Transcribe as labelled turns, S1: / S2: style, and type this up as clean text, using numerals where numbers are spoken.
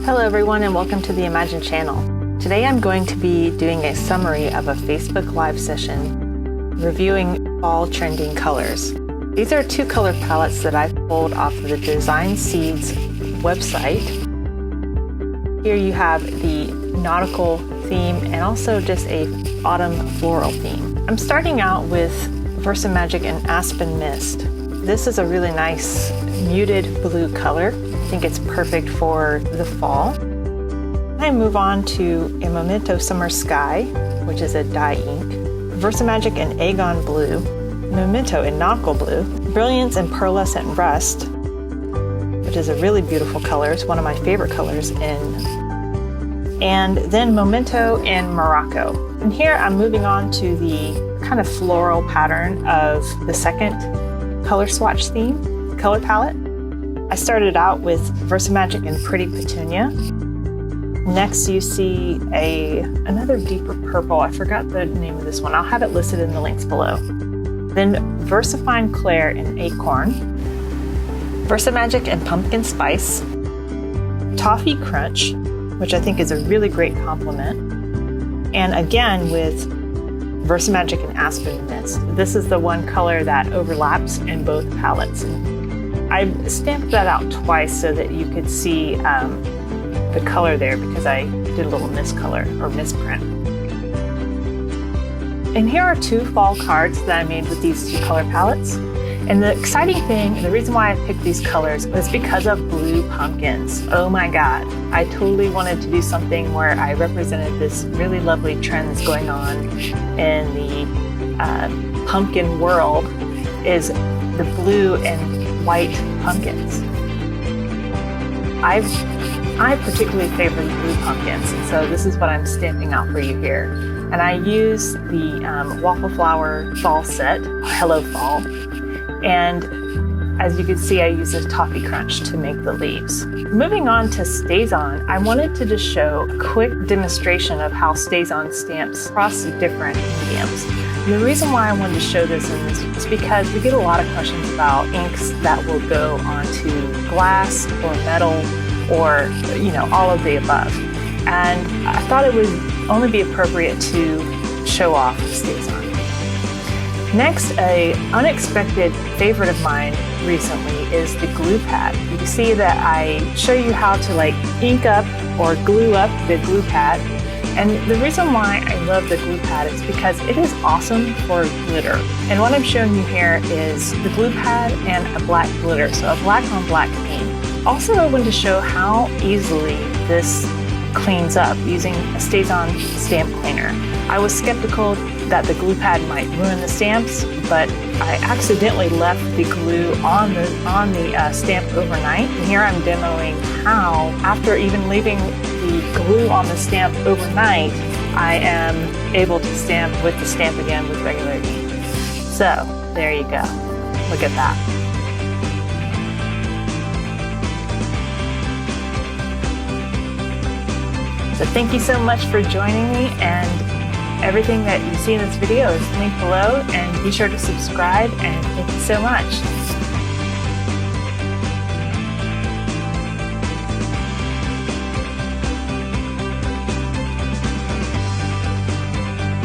S1: Hello everyone and welcome to the Imagine channel. Today I'm going to be doing a summary of a Facebook Live session reviewing fall trending colors. These are two color palettes that I pulled off of the Design Seeds website. Here you have the nautical theme and also just a autumn floral theme. I'm starting out with Versamagic and Aspen Mist. This is a really nice muted blue color. I think it's perfect for the fall. I move on to a Memento Summer Sky, which is a dye ink, Versamagic and Agon Blue, Memento in Nautical Blue, Brilliance and Pearlescent Rust, which is a really beautiful color. It's one of my favorite colors and then Memento in Morocco. And here I'm moving on to the kind of floral pattern of the second color swatch theme, color palette. I started out with Versamagic and Pretty Petunia. Next you see another deeper purple. I forgot the name of this one. I'll have it listed in the links below. Then Versafine Clair and Acorn, Versamagic and Pumpkin Spice, Toffee Crunch, which I think is a really great complement, and again with Versamagic and Aspen Mist. This is the one color that overlaps in both palettes. I stamped that out twice so that you could see the color there because I did a little miscolor or misprint. And here are two fall cards that I made with these two color palettes. And the exciting thing, the reason why I picked these colors was because of blue pumpkins. Oh my God, I totally wanted to do something where I represented this really lovely trend that's going on in the pumpkin world is the blue and white pumpkins. I particularly favor the blue pumpkins, and so this is what I'm stamping out for you here. And I use the Waffle Flower Fall Set, Hello Fall, and as you can see, I use a Toffee Crunch to make the leaves. Moving on to StazOn, I wanted to just show a quick demonstration of how StazOn stamps across different mediums. And the reason why I wanted to show this is because we get a lot of questions about inks that will go onto glass or metal or, all of the above. And I thought it would only be appropriate to show off StazOn. Next, an unexpected favorite of mine recently is the glue pad. You can see that I show you how to ink up or glue up the glue pad. And the reason why I love the glue pad is because it is awesome for glitter. And what I'm showing you here is the glue pad and a black glitter, so a black on black theme. Also, I wanted to show how easily this cleans up using a StazOn stamp cleaner. I was skeptical that the glue pad might ruin the stamps, but I accidentally left the glue on the stamp overnight. And here I'm demoing how, after even leaving the glue on the stamp overnight, I am able to stamp with the stamp again with regular ink. So there you go. Look at that. So thank you so much for joining me, and everything that you see in this video is linked below, and be sure to subscribe, and thank you so much.